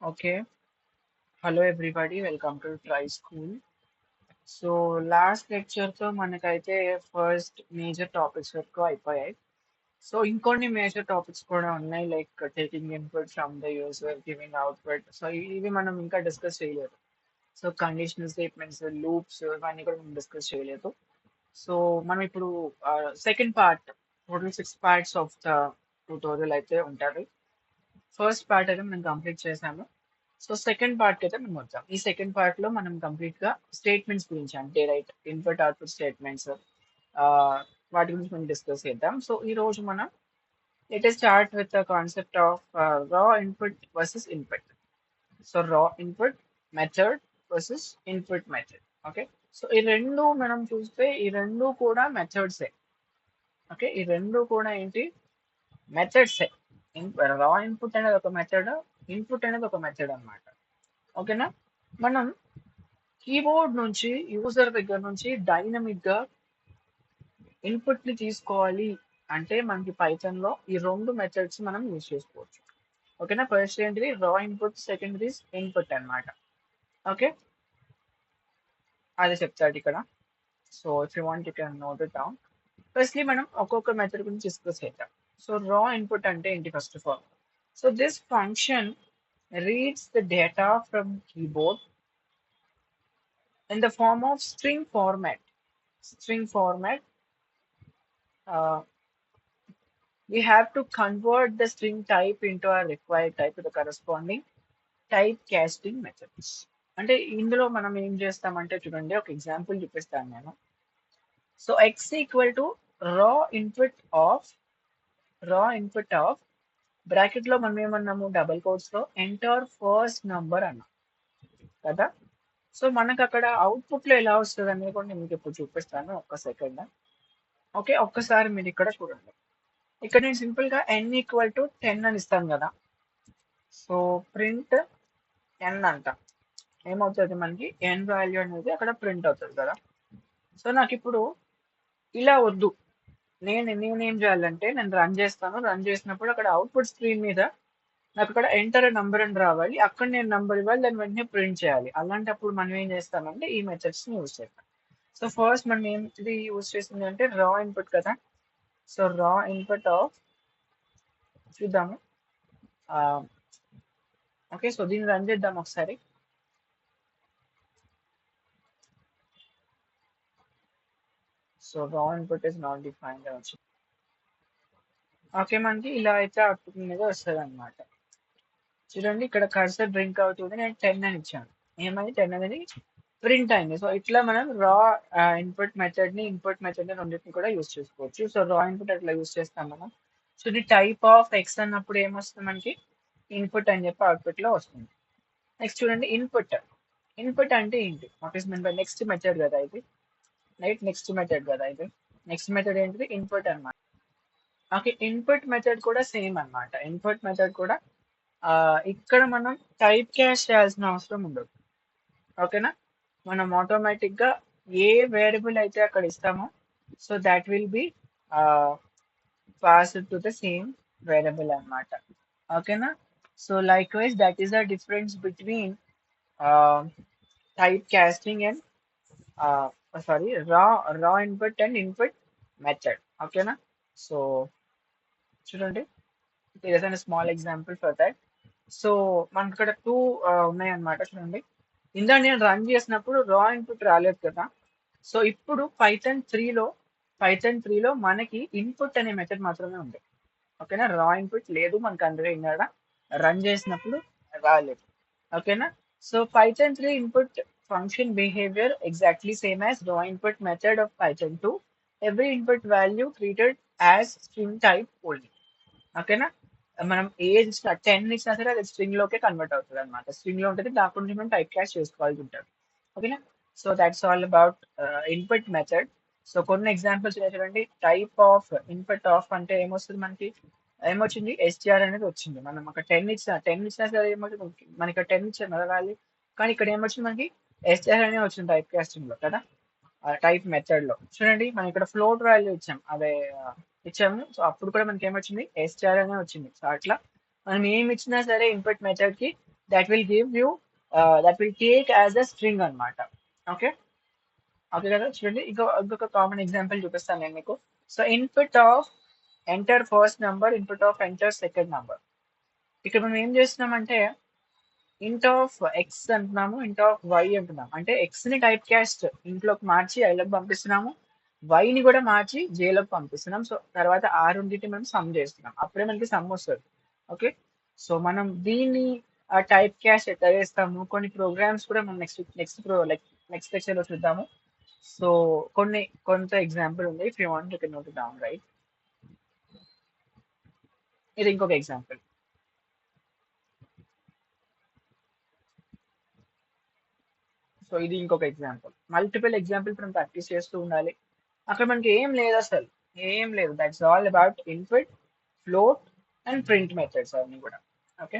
Okay. Hello everybody. Welcome to Try School. So last lecture తో మనకైతే first major topics వరకు అయిపోయాయి. So ఇంకొన్ని మేజర్ టాపిక్స్ కూడా ఉన్నాయి, like taking input from the user, giving output. So ఇవి మనం ఇంకా డిస్కస్ చేయలేదు. సో కండిషనల్ స్టేట్మెంట్స్, లూప్స్ ఇవన్నీ కూడా మనం డిస్కస్ చేయలేదు. సో మనం ఇప్పుడు second part, total 6 parts of the tutorial అయితే ఉంటుంది. ఫస్ట్ పార్ట్ అయితే మనం కంప్లీట్ చేసాము. సో సెకండ్ పార్ట్ అయితే మనం వచ్చాం. ఈ సెకండ్ పార్ట్ లో మనం కంప్లీట్ గా స్టేట్మెంట్స్ గురించి, అంటే రైట్ ఇన్పుట్ అవుట్పుట్ స్టేట్మెంట్స్, వాటి గురించి మనం డిస్కస్ చేద్దాం. సో ఈ రోజు మనం let us start with the concept of రా ఇన్పుట్ వర్సెస్ ఇన్పుట్. సో రా input method versus input method. Okay. So ఈ రెండు మనం చూస్తే ఈ రెండు కూడా మెథడ్సే. ఓకే, ఈ రెండు కూడా ఏంటి, మెథడ్సే. రా ఇన్పుట్ అనేది ఒక మెథడ్, ఇన్పుట్ అనేది ఒక మెథడ్ అన్నమాట. ఓకేనా. మనం కీబోర్డ్ నుంచి, యూజర్ దగ్గర నుంచి డైనమిక్ గా ఇన్పుట్ ని తీసుకోవాలి అంటే మనకి పైథాన్ లో ఈ రెండు మెథడ్స్ మనం యూజ్ చేసుకోవచ్చు. ఓకేనా. ఫస్ట్ ఏంటిది రా ఇన్పుట్, సెకండ్ ఇస్ ఇన్పుట్ అన్నమాట. ఓకే, అదే చెప్తాడు ఇక్కడ. So if you want you can note it down. Firstly మనం ఒక్కొక్క మెథడ్ గురించి డిస్కస్ చేద్దాం. సో రా ఇన్పుట్ అంటే ఏంటి first of all. So this function reads the data from keyboard in the form of string format. String format, uh, we have to convert the string type into a required type with the corresponding type casting methods. అంటే ఇందులో మనం ఏం చేస్తామంటే చూడండి, ఒక example చూపిస్తాను నేను. So X equal to రా ఇన్పుట్ ఆఫ్ బ్రాకెట్ లో మనం ఏమన్నాము, డబల్ కోట్స్ లో ఎంటర్ ఫస్ట్ నంబర్ అన్నాం కదా. సో మనకు అక్కడ అవుట్పుట్ లో ఎలా వస్తుంది అనేది కూడా నేను మీకు ఇప్పుడు చూపిస్తాను, ఒక్క సెకండ్. ఓకే, ఒక్కసారి మీరు ఇక్కడ చూడండి. ఇక్కడ నేను సింపుల్ గా n ఈక్వల్ టు 10 అని ఇస్తాను కదా. సో ప్రింట్ n అంట, ఏమవుతుంది మనకి n వాల్యూ అనేది అక్కడ ప్రింట్ అవుతుంది కదా. సో నాకు ఇప్పుడు ఇలా వద్దు, నేనేం చేయాలంటే నేను రన్ చేస్తాను. రన్ చేసినప్పుడు అక్కడ అవుట్పుట్ స్క్రీన్ మీద నాకు అక్కడ ఎంటర్ నంబర్ అని రావాలి, అక్కడ నేను నంబర్ ఇవ్వాలి, దాన్ని వెంటనే ప్రింట్ చేయాలి. అలాంటప్పుడు మనం ఏం చేస్తామంటే ఈ మెథడ్స్ ని యూజ్ చేస్తాం. సో ఫస్ట్ మనం ఏంటిది యూజ్ చేస్తుంది అంటే రా ఇన్పుట్ కదా. సో రా ఇన్పుట్ ఆఫ్ చూద్దాము. ఓకే, సో దీన్ని రన్ చేద్దాం ఒకసారి. సో రా ఇన్పుట్ ఇస్ నాట్ డిఫైన్డ్ అని వచ్చింది. ఓకే, మనకి ఇలా అయితే అవుట్పుట్ మీద వస్తుంది అనమాట. చూడండి ఇక్కడ కర్సర్ డ్రింక్ అవుతుంది, నేను 10 అని ఇచ్చాను, ఏమైంది 10 అనేది ప్రింట్ అయింది. సో ఇట్లా మనం రా ఇన్పుట్ మెథడ్ ని, ఇన్పుట్ మెథడ్ ని రెండింటిని కూడా యూజ్ చేసుకోవచ్చు. సో రా ఇన్పుట్ అట్లా యూజ్ చేస్తాం మనం. సో ఇది టైప్ ఆఫ్ ఎక్స్ అన్నప్పుడు ఏమొస్తుంది మనకి, ఇన్పుట్ అని చెప్పి అవుట్పుట్ లో వస్తుంది. నెక్స్ట్ చూడండి ఇన్పుట్. ఇన్పుట్ అంటే ఏంటి, what is mean by next method కదా ఇది, రైట్. నెక్స్ట్ మెథడ్ కదా ఇది. నెక్స్ట్ మెథడ్ ఏంటిది, ఇన్పుట్ అన్నమాట. ఓకే, ఇన్పుట్ మెథడ్ కూడా సేమ్ అన్నమాట. ఇన్పుట్ మెథడ్ కూడా ఇక్కడ మనం టైప్ క్యాస్ట్ చేయాల్సిన అవసరం ఉండదు. ఓకేనా. మనం ఆటోమేటిక్ గా ఏ వేరియబుల్ అయితే అక్కడ ఇస్తామో, so that will be passed to the same variable అన్నమాట. ఓకేనా. So likewise that is the difference between type casting and sorry raw input and input method. ఓకేనా. సో చూడండి, ఏదైనా small example for that. So మనకి ఇక్కడ 2 ఉన్నాయన్నమాట. చూడండి, ఇందాక నేను రన్ చేసినప్పుడు రా ఇన్పుట్ రాలేదు కదా. సో ఇప్పుడు పైథాన్ 3లో మనకి ఇన్పుట్ అనే మెథడ్ మాత్రమే ఉంది. ఓకేనా, రా ఇన్పుట్ లేదు మనకి, అందులో ఇందాక రన్ చేసినప్పుడు రాలేదు. ఓకేనా. So Python 3 input function behavior exactly same as raw input method of Python 2. Every input value treated as string type only. ఓకేనా. మనం ఏజ్ 10 ఇచ్చినా సరే అది స్ట్రింగ్ లోకే కన్వర్ట్ అవుతుంది అనమాట. స్ట్రింగ్ లో ఉంటుంది, దాని నుంచి మనం టైప్ క్యాస్ట్ చేసుకోవాల్సి ఉంటుంది. ఓకేనా. So that's all about input method. So కొన్ని ఎగ్జాంపుల్స్ చూడండి. టైప్ ఆఫ్ ఇన్పుట్ ఆఫ్ అంటే ఏమొస్తుంది మనకి, ఏమొచ్చింది ఎస్టిఆర్ అనేది వచ్చింది. మనం అక్కడ 10 ఇచ్చినా సరే ఏమవుతుంది, మనకి ఇక్కడ 10 ఇచ్చారు కదా వాల్యూ, కానీ ఇక్కడ ఏమొచ్చింది మనకి ఎస్టిఆర్ అనే వచ్చింది టైప్ కాస్టింగ్ లో కదా, టైప్ మెథడ్ లో. చూడండి మనం ఇక్కడ ఫ్లోట్ వాల్యూ ఇచ్చాం, అదే ఇచ్చాము. సో అప్పుడు కూడా మనకి ఏమొచ్చింది ఎస్టిఆర్ అనే వచ్చింది. సో అట్లా మనం ఏమి ఇచ్చినా సరే ఇన్పుట్ మెథడ్ కి that will give you that will take as a string అన్నమాట. ఓకే ఓకే కదా, చూడండి ఇంకొక కామన్ ఎగ్జాంపుల్ చూపిస్తాను నేను మీకు. So input of enter first number, input of enter second number. ఇక్కడ మనం ఏం చేస్తున్నామంటే ఇంట్ ఆఫ్ ఎక్స్ అంటున్నాము, ఇంట్ ఆఫ్ వై అంటున్నాము. అంటే ఎక్స్ ని టైప్ క్యాస్ట్ ఇంట్లోకి మార్చి ఐలోకి పంపిస్తున్నాము, y ని కూడా మార్చి జేలోకి పంపిస్తున్నాం. సో తర్వాత ఆ రెండింటిని మనం సమ్ చేస్తున్నాం, అప్పుడే మనకి సమ్ వస్తుంది. ఓకే, సో మనం దీన్ని టైప్ క్యాస్ట్ ఎట్లా చేస్తాము, కొన్ని ప్రోగ్రామ్స్ కూడా మనం నెక్స్ట్ లెక్చర్ లో చూద్దాము. సో కొంత ఎగ్జాంపుల్ ఉంది, if you want you can note down, right. ఇది ఇంకొక ఎగ్జాంపుల్. సో ఇది ఇంకొక ఎగ్జాంపుల్. మల్టిపుల్ ఎగ్జాంపుల్ మనం ప్రాక్టీస్ చేస్తూ ఉండాలి. అక్కడ మనకి ఏం లేదు, అసలు ఏం లేదు. That's all about input, float and print methods అన్ని కూడా. ఓకే,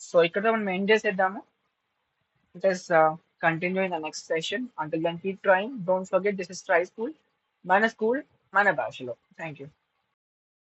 సో ఇక్కడ మనం ఏం చేసేద్దాము. Let us continue in the next session. Until then, keep trying. Don't forget, this is Try School. Mana school, mana bashalo. Thank you.